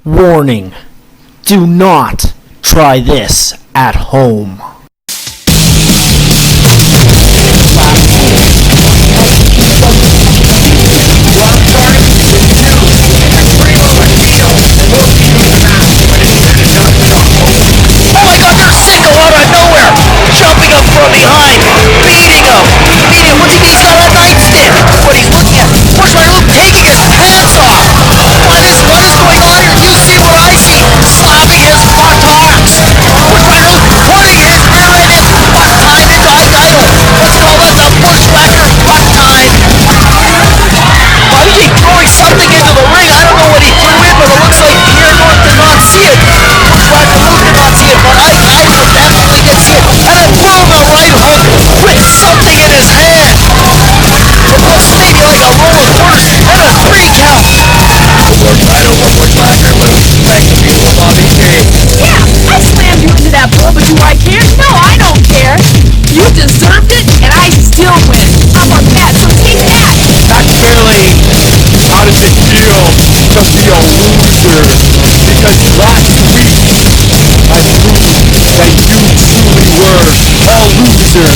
Warning, do not try this at home. Oh my god, there's Cinco out of nowhere! Jumping up from behind, beating him! What's he got a nightstick? What he's looking at, push right Luke taking his pants off! What is going on here? You see what I see? Slapping his buttocks! Push right Luke putting his rear end in butt time into idle! Let's call that the bushwhacker butt time! Why is he throwing something into the ring? I don't know what he threw in, but it looks like Pierre North did not see it. Bushwhacker Luke did not see it, but I definitely did see it. And then boom, a right hook with something in his hand. It looks maybe like a roll of quarters and a 3 count. Title for Bushwhacker Luke. Thank you, Bobby King. Yeah, I slammed you into that bull, but do I care? No, I don't care. You deserved it, and I still win. How about that? So take that. Not nearly. How does it feel to be a loser? Because last week I proved that you truly were a loser.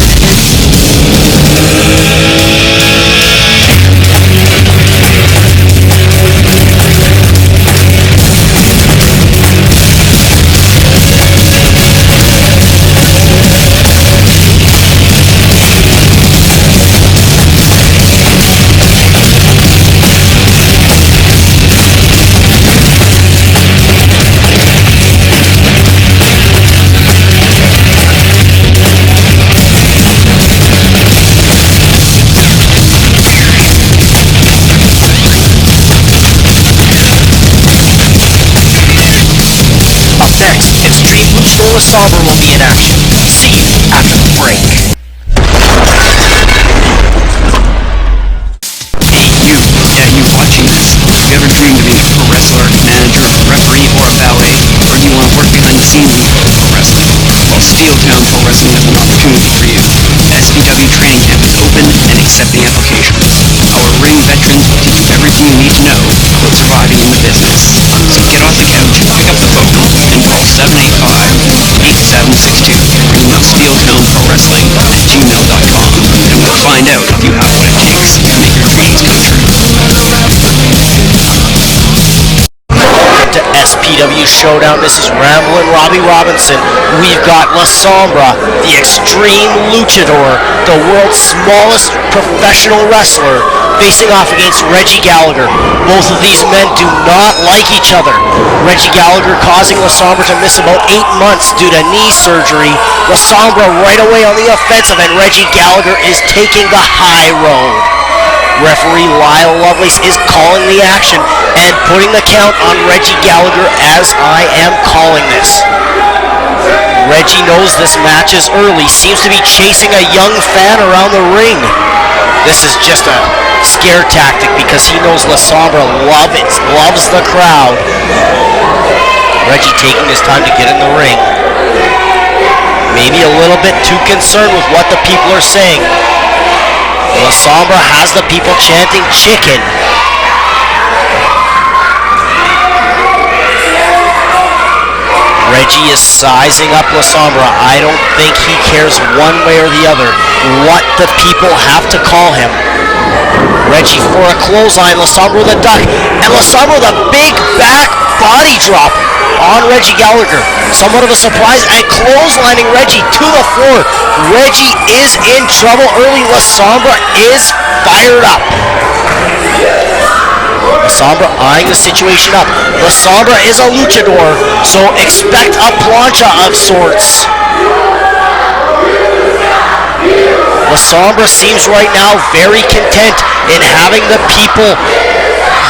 Somber will be in action. See you after the break. Hey, you watching this? Have you ever dreamed of being a pro wrestler, manager, referee, or a valet? Or do you want to work behind the scenes in pro wrestling? Well, Steeltown Pro Wrestling has an opportunity for you. SPW Training Camp is open and accepting applications. Our ring veterans will teach you everything you need to know about surviving in the business. So get off the couch, pick up the phone, and call 785-8762. Email SteeltownProWrestling@gmail.com, and we'll find out if you have what it takes to make your dreams come true. To SPW Showdown, this is Ramblin' Robbie Robinson. We've got La Sombra, the Extreme Luchador, the world's smallest professional wrestler, facing off against Reggie Gallagher. Both of these men do not like each other. Reggie Gallagher causing La Sombra to miss about 8 months due to knee surgery. La Sombra right away on the offensive, and Reggie Gallagher is taking the high road. Referee Lyle Lovelace is calling the action and putting the count on Reggie Gallagher as I am calling this. Reggie knows this match is early, seems to be chasing a young fan around the ring. This is just a scare tactic because he knows La Sombra loves the crowd. Reggie taking his time to get in the ring. Maybe a little bit too concerned with what the people are saying. La Sombra has the people chanting chicken. Reggie is sizing up La Sombra. I don't think he cares one way or the other what the people have to call him. Reggie for a clothesline, La Sombra with a duck, and La Sombra with a big back body drop on Reggie Gallagher. Somewhat of a surprise, and clotheslining Reggie to the floor. Reggie is in trouble early. La Sombra is fired up. La Sombra eyeing the situation up. La Sombra is a luchador, so expect a plancha of sorts. La Sombra seems right now very content in having the people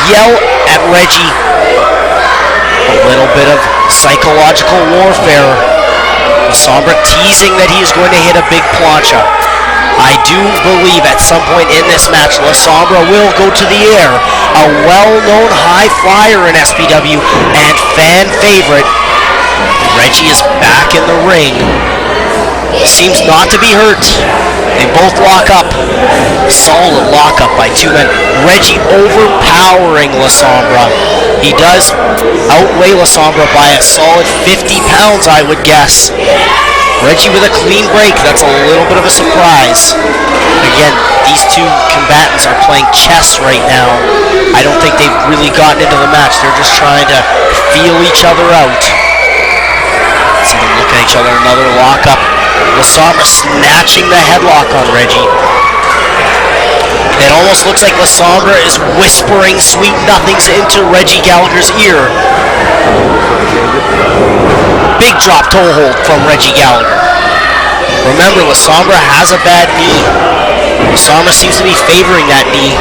yell at Reggie. A little bit of psychological warfare. La Sombra teasing that he is going to hit a big plancha. I do believe at some point in this match, La Sombra will go to the air. A well-known high flyer in SPW and fan favorite. Reggie is back in the ring. seems not to be hurt. They both lock up. Solid lockup by two men. Reggie overpowering La Sombra. He does outweigh La Sombra by a solid 50 pounds, I would guess. Reggie with a clean break. That's a little bit of a surprise. Again, these two combatants are playing chess right now. I don't think they've really gotten into the match. They're just trying to feel each other out. See them look at each other. Another lockup. La Sombra snatching the headlock on Reggie. It almost looks like La Sombra is whispering sweet nothings into Reggie Gallagher's ear. Big drop toe hold from Reggie Gallagher. Remember, La Sombra has a bad knee. La Sombra seems to be favoring that knee.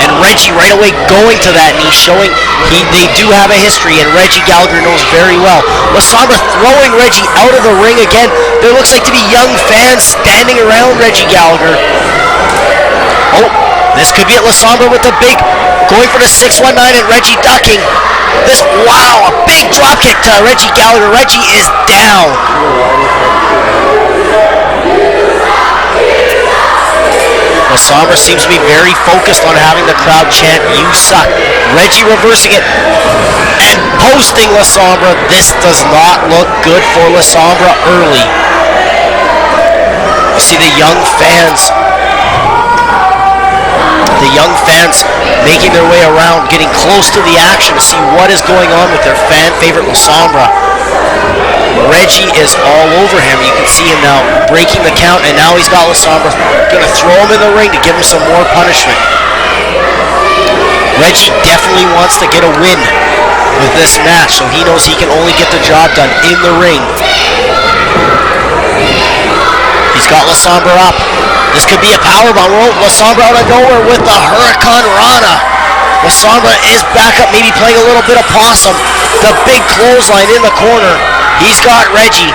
And Reggie right away going to that knee, showing they do have a history, and Reggie Gallagher knows very well. La Sombra throwing Reggie out of the ring again. There looks like to be young fans standing around Reggie Gallagher. Oh, this could be it. La Sombra with the big, going for the 619, and Reggie ducking. Wow, a big drop kick to Reggie Gallagher. Reggie is down. La Sombra seems to be very focused on having the crowd chant, "You suck." Reggie reversing it and posting La Sombra. This does not look good for La Sombra early. You see the young fans making their way around, getting close to the action to see what is going on with their fan favorite La Sombra. Reggie is all over him. You can see him now breaking the count, and now he's got La Sombra going to throw him in the ring to give him some more punishment. Reggie definitely wants to get a win with this match, so he knows he can only get the job done in the ring. He's got La Sombra up. This could be a powerbomb. La Sombra out of nowhere with the Hurricane Rana. La Sombra is back up, maybe playing a little bit of possum. The big clothesline in the corner. He's got Reggie.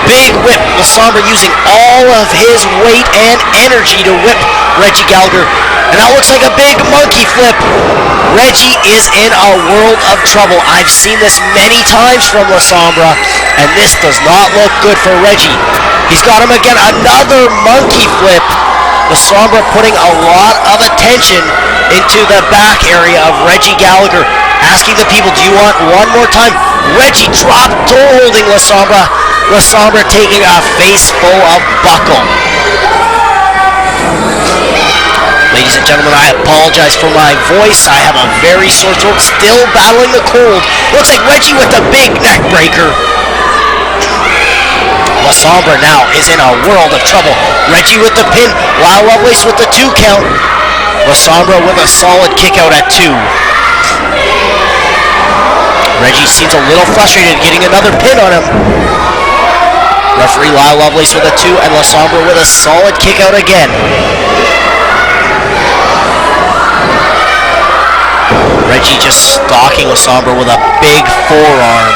Big whip. La Sombra using all of his weight and energy to whip Reggie Gallagher. And that looks like a big monkey flip. Reggie is in a world of trouble. I've seen this many times from La Sombra, and this does not look good for Reggie. He's got him again. Another monkey flip. La Sombra putting a lot of attention into the back area of Reggie Gallagher. Asking the people, do you want one more time? Reggie drop toe holding La Sombra. La Sombra taking a face full of buckle. Ladies and gentlemen, I apologize for my voice. I have a very sore throat, still battling the cold. Looks like Reggie with the big neck breaker. La Sombra now is in a world of trouble. Reggie with the pin. Lyle Lovelace with the 2 count. La Sombra with a solid kick out at 2. Reggie seems a little frustrated getting another pin on him. Referee Lyle Lovelace with a 2, and La Sombra with a solid kick out again. Reggie just stalking La Sombra with a big forearm.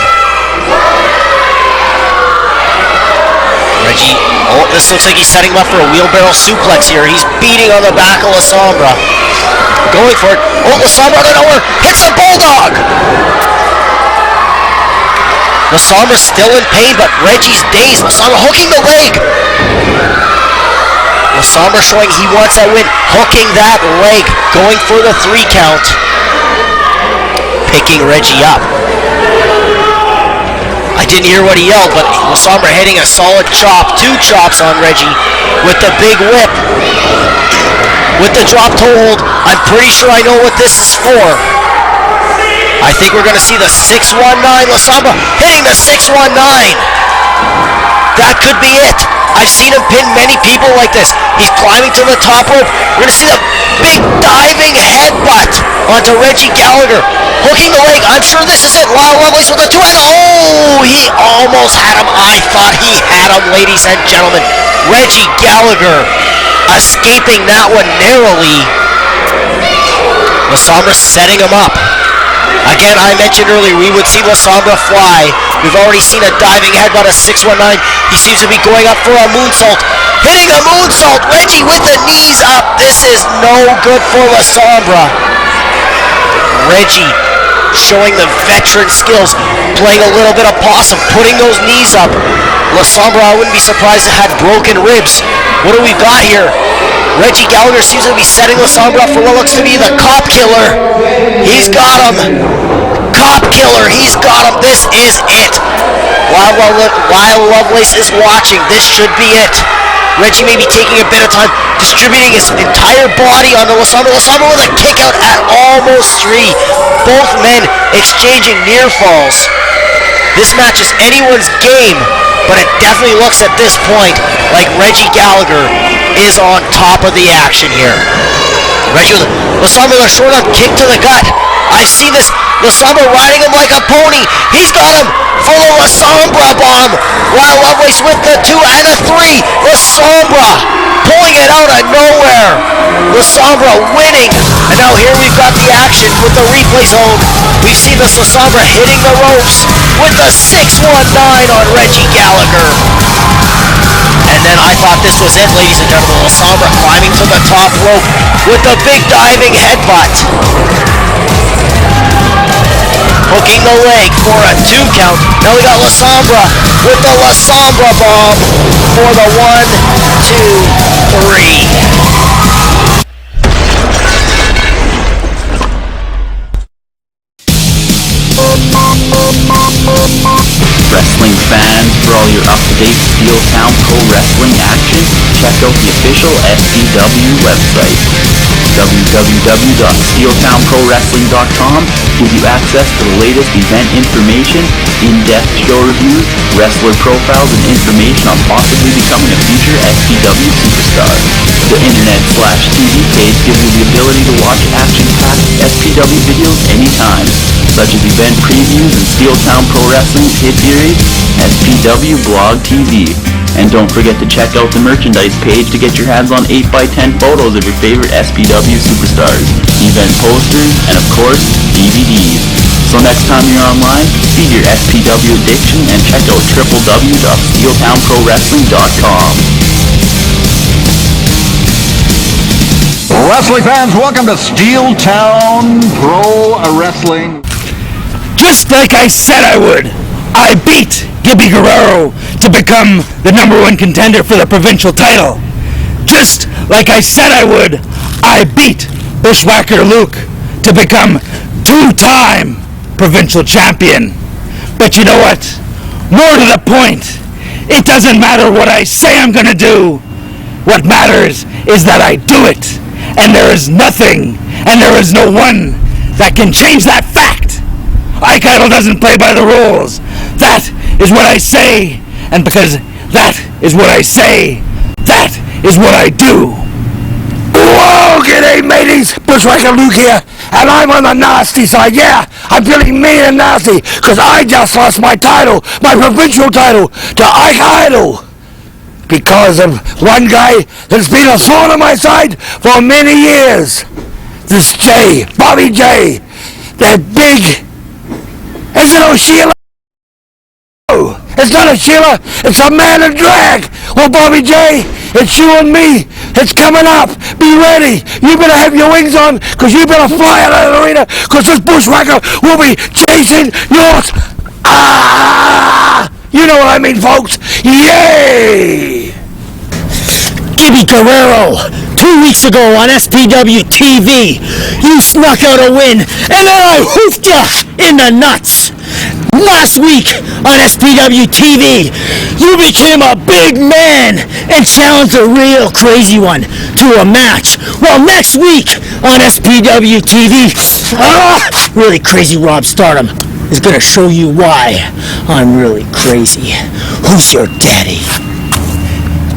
Reggie, oh, this looks like he's setting him up for a wheelbarrow suplex here. He's beating on the back of La Sombra. Going for it. Oh, La Sombra out of nowhere hits the bulldog. La Sombra still in pain, but Reggie's dazed. La Sombra hooking the leg. La Sombra showing he wants that win. Hooking that leg. Going for the 3 count. Picking Reggie up. I didn't hear what he yelled, but La Sombra hitting a solid chop. 2 chops on Reggie with the big whip. With the drop toe hold. I'm pretty sure I know what this is for. I think we're going to see the 619. La Sombra hitting the 619. That could be it. I've seen him pin many people like this. He's climbing to the top rope. We're going to see the big diving headbutt onto Reggie Gallagher. Hooking the leg. I'm sure this is it. Lyle Lovelace with the 2. And oh, he almost had him. I thought he had him, ladies and gentlemen. Reggie Gallagher escaping that one narrowly. La Sombra setting him up. Again, I mentioned earlier we would see La Sombra fly. We've already seen a diving headbutt, a 619. He seems to be going up for a moonsault. Hitting a moonsault. Reggie with the knees up. This is no good for La Sombra. Reggie showing the veteran skills, playing a little bit of possum, putting those knees up. La Sombra, I wouldn't be surprised to have broken ribs. What do we got here? Reggie Gallagher seems to be setting La Sombra up for what looks to be the cop killer. He's got him. Cop killer, he's got him. This is it. While Lovelace is watching, this should be it. Reggie may be taking a bit of time, distributing his entire body onto La Sombra. La Sombra with a kick out at almost 3. Both men exchanging near falls. This match is anyone's game, but it definitely looks at this point like Reggie Gallagher is on top of the action here. Reggie with La Sombra with a short arm kick to the gut. I see this. La Sombra riding him like a pony. He's got him for the La Sombra bomb. While Lovelace with the 2 and a 3. La Sombra pulling it out of nowhere. La Sombra winning. And now here we've got the action with the replay zone. We've seen this La Sombra hitting the ropes with the 619 on Reggie Gallagher. And then I thought this was it, ladies and gentlemen. La Sombra climbing to the top rope with the big diving headbutt. Hooking the leg for a 2 count. Now we got La Sombra with the La Sombra bomb for the 1, 2, 3. Wrestling fans, for all your up-to-date Steel Town Pro Wrestling action, check out the official SPW website. www.steeltownprowrestling.com gives you access to the latest event information, in-depth show reviews, wrestler profiles, and information on possibly becoming a future SPW superstar. The internet/TV page gives you the ability to watch action-packed SPW videos anytime, such as event previews and Steel Town Pro Wrestling's hit series, SPW Blog TV. And don't forget to check out the merchandise page to get your hands on 8x10 photos of your favorite SPW superstars, event posters, and of course, DVDs. So next time you're online, feed your SPW addiction and check out www.steeltownprowrestling.com. Wrestling fans, welcome to Steel Town Pro Wrestling. Just like I said I would, I beat Gibby Guerrero to become the #1 contender for the provincial title. Just like I said I would, I beat Bushwhacker Luke to become 2-time provincial champion. But you know what? More to the point, it doesn't matter what I say I'm gonna do. What matters is that I do it. And there is nothing, and there is no one that can change that fact. Ike Idol doesn't play by the rules. That is what I say, and because that is what I say, that is what I do. Whoa, g'day mateys, Bushwhacker Luke here, and I'm on the nasty side. Yeah, I'm feeling mean and nasty, because I just lost my title, my provincial title, to Ike Idol. Because of one guy that's been a thorn on my side for many years. This Jay, Bobby J, that big... Is it Sheila? No, it's not a Sheila, it's a man in drag. Well, Bobby J, it's you and me. It's coming up. Be ready. You better have your wings on, because you better fly out of the arena, because this Bushwhacker will be chasing yours. Ah! You know what I mean, folks. Yay! Gibby Guerrero, 2 weeks ago on SPW TV, you snuck out a win, and then I hoofed you in the nuts. Last week on SPW TV, you became a big man and challenged a real crazy one to a match. Well, next week on SPW TV, really crazy Rob Stardom is going to show you why I'm really crazy. Who's your daddy?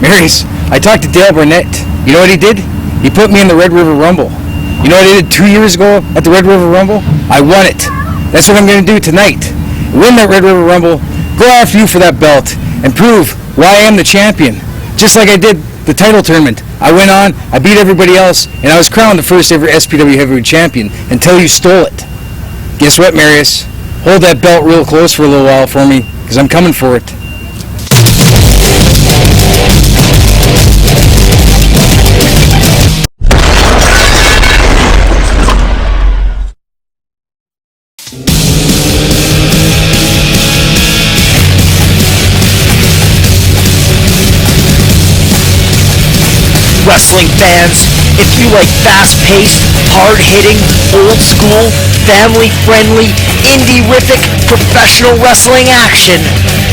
Marys, I talked to Dale Burnett. You know what he did? He put me in the Red River Rumble. You know what I did 2 years ago at the Red River Rumble? I won it. That's what I'm going to do tonight. Win that Red River Rumble, go after you for that belt, and prove why I am the champion. Just like I did the title tournament. I went on, I beat everybody else, and I was crowned the first ever SPW Heavyweight Champion until you stole it. Guess what, Marius? Hold that belt real close for a little while for me, because I'm coming for it. You wrestling fans. If you like fast-paced, hard-hitting, old-school, family-friendly, indie-rific, professional wrestling action,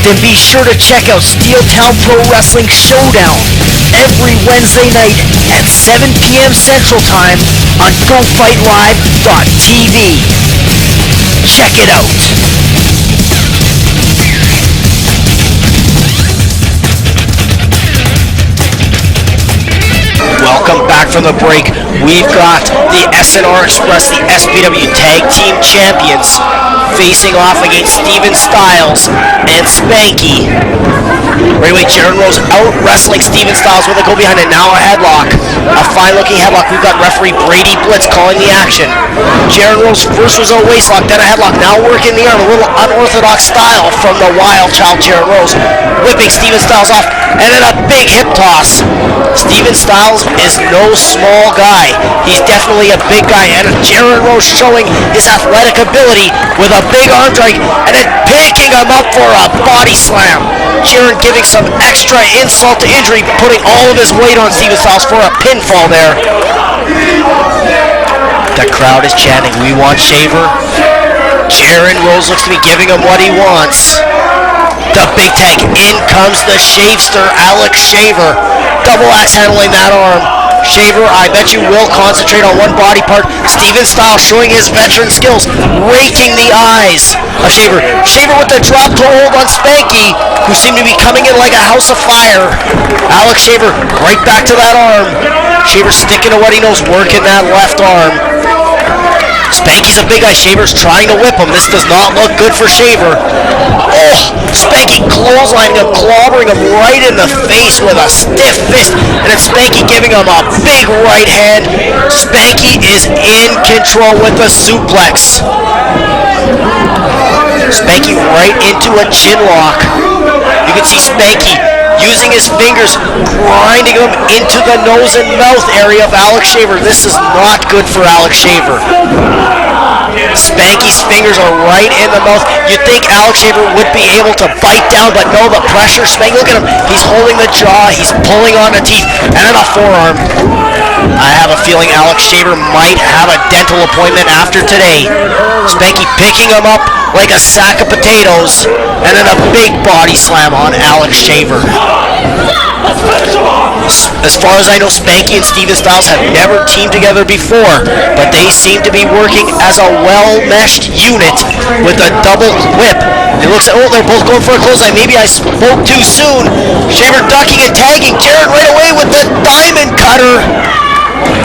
then be sure to check out Steeltown Pro Wrestling Showdown every Wednesday night at 7 p.m. Central Time on GoFightLive.tv. Check it out. Welcome back from the break. We've got the SNR Express, the SPW Tag Team Champions, facing off against Steven Styles and Spanky. Right away, Jaron Rose out wrestling Steven Styles with a go behind and now a headlock. A fine looking headlock. We've got referee Brady Blitz calling the action. Jaron Rose first was a waistlock, then a headlock. Now working the arm, a little unorthodox style from the wild child Jaron Rose. Whipping Steven Styles off and then a big hip toss. Steven Styles is no small guy. He's definitely a big guy, and Jaron Rose showing his athletic ability with a big arm drag and then picking him up for a body slam. Jaron giving some extra insult to injury, putting all of his weight on Steven Styles for a pinfall there. The crowd is chanting, "We want Shaver." Jaron Rose looks to be giving him what he wants. The big tag, in comes the Shavester, Alex Shaver. Double axe handling that arm. Shaver, I bet you will concentrate on one body part. Steven Styles showing his veteran skills, raking the eyes of Shaver. Shaver with the drop to hold on Spanky, who seemed to be coming in like a house of fire. Alex Shaver right back to that arm. Shaver sticking to what he knows, working that left arm. Spanky's a big guy. Shaver's trying to whip him. This does not look good for Shaver. Oh, Spanky clotheslining him, clobbering him right in the face with a stiff fist. And then Spanky giving him a big right hand. Spanky is in control with the suplex. Spanky right into a chin lock. You can see Spanky using his fingers, grinding them into the nose and mouth area of Alex Shaver. This is not good for Alex Shaver. Spanky's fingers are right in the mouth. You'd think Alex Shaver would be able to bite down, but no, the pressure. Spanky, look at him. He's holding the jaw. He's pulling on the teeth, and then a forearm. I have a feeling Alex Shaver might have a dental appointment after today. Spanky picking him up like a sack of potatoes, and then a big body slam on Alex Shaver. As far as I know, Spanky and Steven Styles have never teamed together before, but they seem to be working as a well-meshed unit with a double whip. It looks like, oh, they're both going for a clothesline. Maybe I spoke too soon. Shaver ducking and tagging. Jaron right away with the diamond cutter.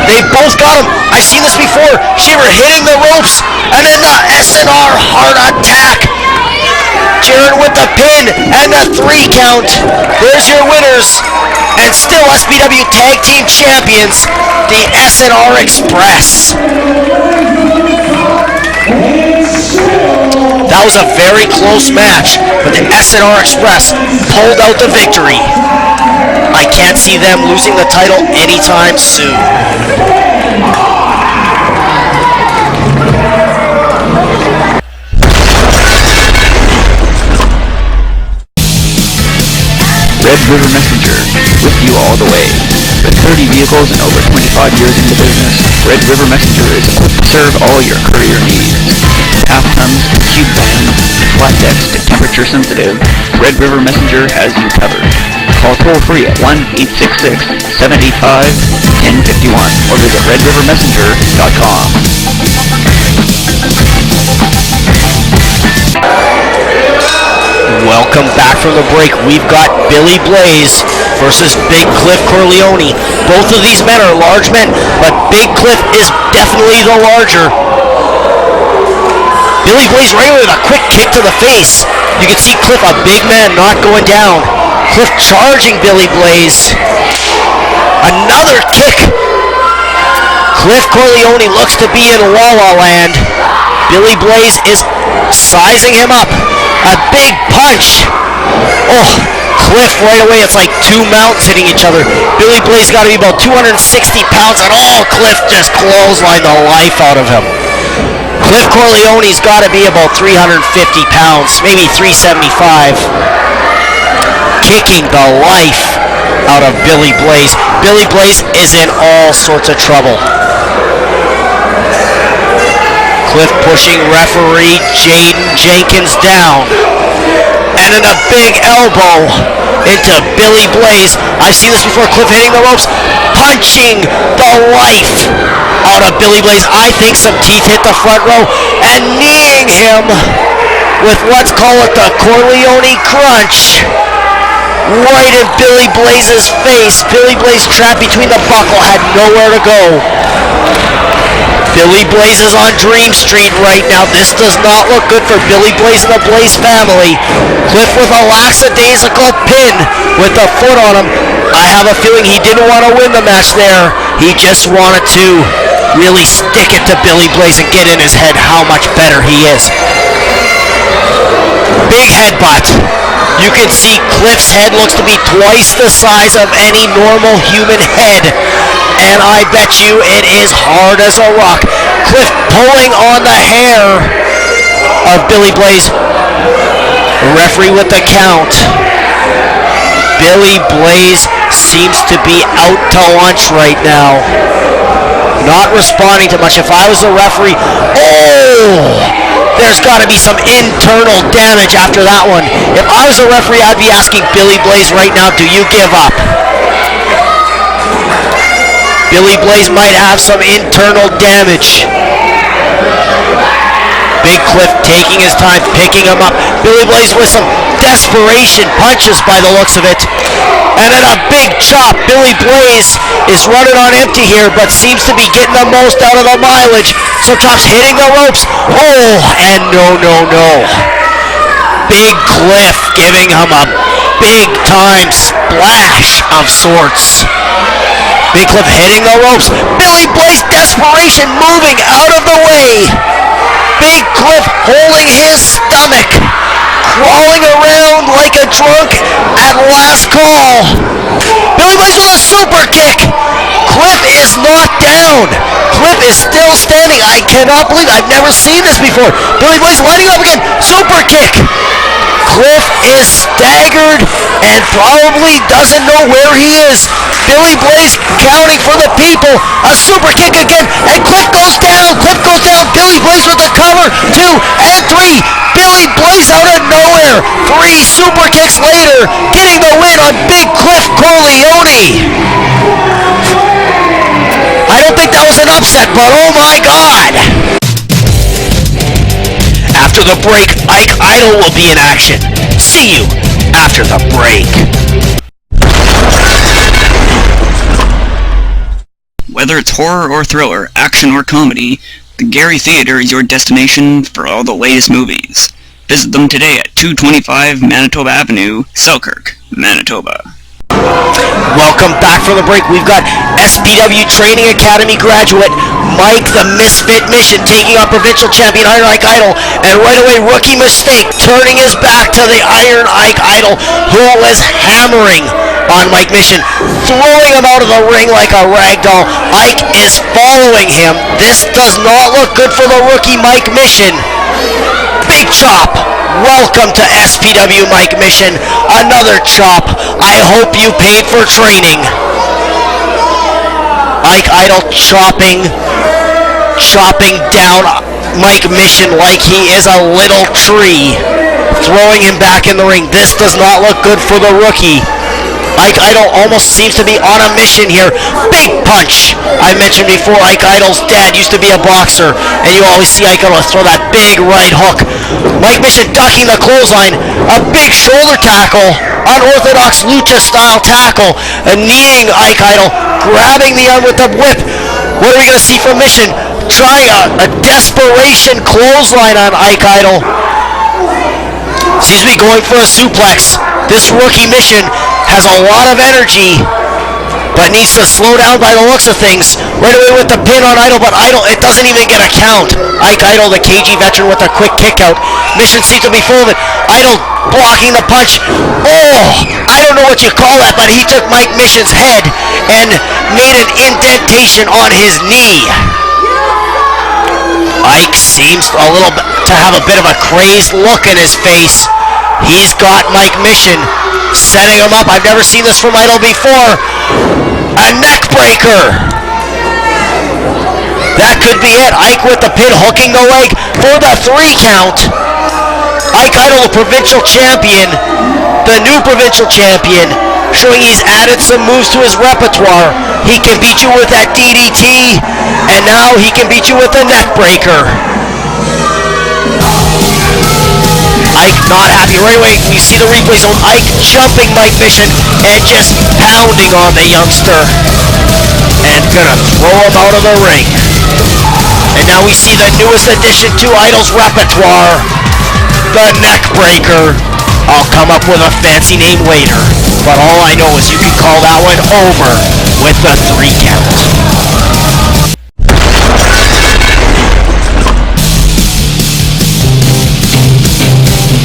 They both got him. I've seen this before. Shaver hitting the ropes, and then the SNR heart attack. Jaron with the pin and the 3 count. There's your winners, and still SPW Tag Team Champions, the SNR Express. That was a very close match, but the SNR Express pulled out the victory. I can't see them losing the title anytime soon. Red River Messenger, with you all the way. With 30 vehicles and over 25 years in the business, Red River Messenger is equipped to serve all your courier needs. Half tons, cube vans, flat decks to temperature sensitive, Red River Messenger has you covered. Call toll free at 1-866-785-1051 or visit redrivermessenger.com. Welcome back from the break. We've got Billy Blaze versus Big Cliff Corleone. Both of these men are large men, but Big Cliff is definitely the larger. Billy Blaze right away with a quick kick to the face. You can see Cliff, a big man, not going down. Cliff charging Billy Blaze. Another kick. Cliff Corleone looks to be in La La Land. Billy Blaze is sizing him up. A big punch. Oh, Cliff right away. It's like two mountains hitting each other. Billy Blaze got to be about 260 pounds, and oh, Cliff just clotheslined the life out of him. Cliff Corleone's got to be about 350 pounds, maybe 375. kicking the life out of Billy Blaze. Billy Blaze is in all sorts of trouble. Cliff pushing referee Jaden Jenkins down. And then a big elbow into Billy Blaze. I've seen this before. Cliff hitting the ropes, punching the life out of Billy Blaze. I think some teeth hit the front row and kneeing him with, let's call it the Corleone Crunch, right in Billy Blaze's face. Billy Blaze trapped between the buckle, had nowhere to go. Billy Blaze is on Dream Street right now. This does not look good for Billy Blaze and the Blaze family. Cliff with a lackadaisical pin with the foot on him. I have a feeling he didn't want to win the match there. He just wanted to really stick it to Billy Blaze and get in his head how much better he is. Big headbutt. You can see Cliff's head looks to be twice the size of any normal human head. And I bet you it is hard as a rock. Cliff pulling on the hair of Billy Blaze. The referee with the count. Billy Blaze seems to be out to lunch right now. Not responding to much. If I was the referee, there's got to be some internal damage after that one. If I was a referee, I'd be asking Billy Blaze right now, do you give up? Billy Blaze might have some internal damage. Big Cliff taking his time, picking him up. Billy Blaze with some desperation punches by the looks of it. And then a big chop. Billy Blaze is running on empty here, but seems to be getting the most out of the mileage. So chops hitting the ropes. And no. Big Cliff giving him a big time splash of sorts. Big Cliff hitting the ropes. Billy Blaze, desperation, moving out of the way. Big Cliff holding his stomach, crawling around like a drunk at last call. Billy Blaze with a super kick. Cliff is not down. Cliff is still standing. I cannot believe I've never seen this before. Billy Blaze lining up again. Super kick. Cliff is staggered and probably doesn't know where he is. Billy Blaze counting for the people. A super kick again, and Cliff goes down. Cliff goes down. Billy Blaze with the cover. 2 and 3. Billy Blaze out of nowhere. 3 super kicks later, getting the win on Big Cliff Corleone. I don't think that was an upset, but oh my God. After the break, Ike Idol will be in action. See you after the break. Whether it's horror or thriller, action or comedy, the Gary Theatre is your destination for all the latest movies. Visit them today at 225 Manitoba Avenue, Selkirk, Manitoba. Welcome back from the break. We've got SPW Training Academy graduate Mike the Misfit Mission taking on provincial champion Iron Ike Idol, and right away rookie mistake, turning his back to the Iron Ike Idol, who was hammering on Mike Mission, throwing him out of the ring like a rag doll. Ike is following him. This does not look good for the rookie Mike Mission. Big chop. Welcome to SPW Mike Mission. Another chop. I hope you paid for training. Ike Idol chopping down Mike Mission like he is a little tree, throwing him back in the ring. This does not look good for the rookie. Ike Idol almost seems to be on a mission here. Big punch. I mentioned before, Ike Idol's dad used to be a boxer, and you always see Ike Idol throw that big right hook. Mike Mission ducking the clothesline. A big shoulder tackle, unorthodox lucha style tackle, and kneeing Ike Idol, grabbing the arm with the whip. What are we going to see from Mission? Trying a desperation clothesline on Ike Idol. Seems to be going for a suplex. This rookie Mission has a lot of energy, but needs to slow down by the looks of things. Right away with the pin on Idol, but Idol, it doesn't even get a count. Ike Idol, the KG veteran, with a quick kick out. Mission seems to be full of it. Idol blocking the punch. I don't know what you call that, but he took Mike Mission's head and made an indentation on his knee. Ike seems to have a bit of a crazed look in his face. He's got Mike Mission setting him up. I've never seen this from Idol before. A neck breaker. That could be it. Ike with the pin, hooking the leg for the 3 count. Ike Idol, the provincial champion, the new provincial champion, showing he's added some moves to his repertoire. He can beat you with that DDT, and now he can beat you with a neck breaker. Ike not happy. Right away, we see the replays on Ike jumping Mike Mission and just pounding on the youngster. And gonna throw him out of the ring. And now we see the newest addition to Idol's repertoire, the neck breaker. I'll come up with a fancy name later, but all I know is you can call that one over with the 3 count.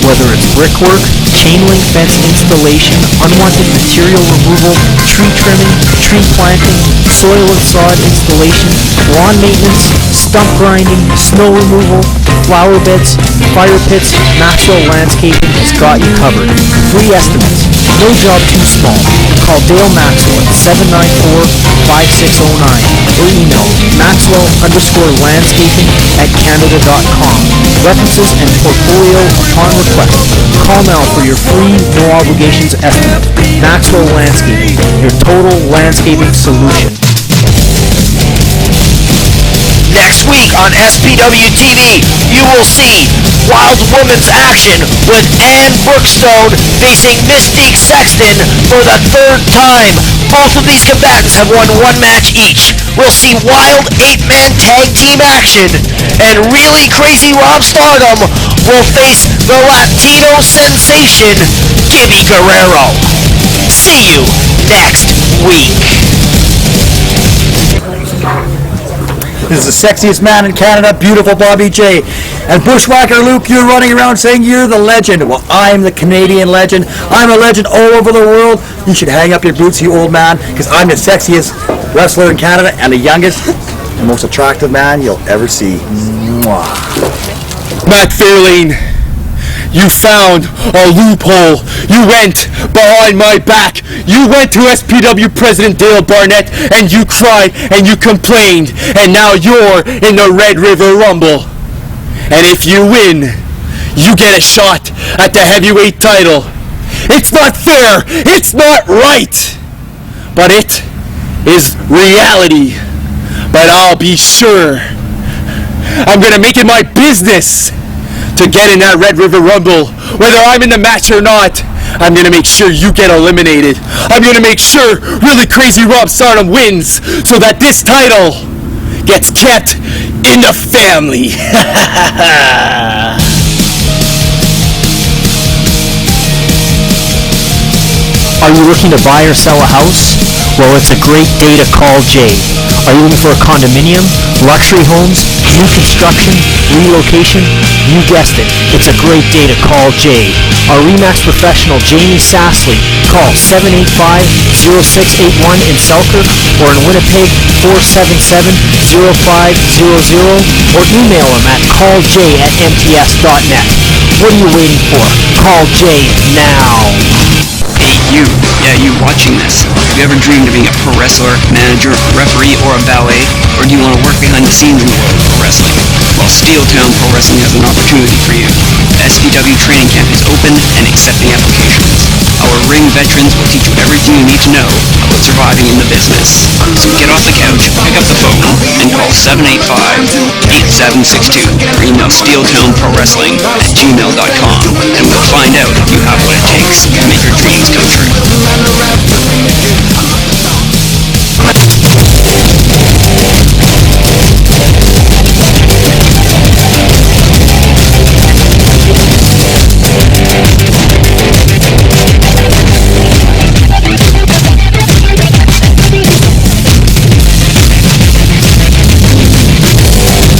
Whether it's brickwork, chain link fence installation, unwanted material removal, tree trimming, tree planting, soil and sod installation, lawn maintenance, stump grinding, snow removal, flower beds, fire pits, Maxwell Landscaping has got you covered. Free estimates. No job too small. Call Dale Maxwell at 794-5609 or email maxwell_landscaping at canada.com. References and portfolio upon request. Call now for your free, no obligations estimate. Maxwell Landscaping, your total landscaping solution. Next week on SPW TV, you will see Wild Women's action with Ann Brookstone facing Mystique Sexton for the 3rd time. Both of these combatants have won 1 match each. We'll see wild 8-man tag team action, and really crazy Rob Stardom will face the Latino sensation, Gibby Guerrero. See you next week. This is the sexiest man in Canada, beautiful Bobby J. And Bushwhacker Luke, you're running around saying you're the legend. Well, I'm the Canadian legend. I'm a legend all over the world. You should hang up your boots, you old man, because I'm the sexiest wrestler in Canada and the youngest and most attractive man you'll ever see. Mwah. Matt Fairlane, you found a loophole. You went behind my back. You went to SPW President Dale Barnett and you cried and you complained, and now you're in the Red River Rumble. And if you win, you get a shot at the heavyweight title. It's not fair. It's not right. But it is reality. But I'll be sure. I'm gonna make it my business to get in that Red River Rumble. Whether I'm in the match or not, I'm gonna make sure you get eliminated. I'm gonna make sure really crazy Rob Stardom wins so that this title gets kept in the family. Are you looking to buy or sell a house? Well, it's a great day to call Jay. Are you looking for a condominium, luxury homes, new construction, relocation? You guessed it. It's a great day to call Jay. Our RE/MAX professional, Jamie Sassley. Call 785-0681 in Selkirk or in Winnipeg, 477-0500, or email him at calljay@mts.net. What are you waiting for? Call Jay now. Hey you, yeah you watching this. Have you ever dreamed of being a pro wrestler, manager, referee, or a valet? Or do you want to work behind the scenes in the world of pro wrestling? Well, Steeltown Pro Wrestling has an opportunity for you. The SPW training camp is open and accepting applications. Our ring veterans will teach you everything you need to know about surviving in the business. So get off the couch, pick up the phone, and call 785-8762 or email steeltownprowrestling@gmail.com.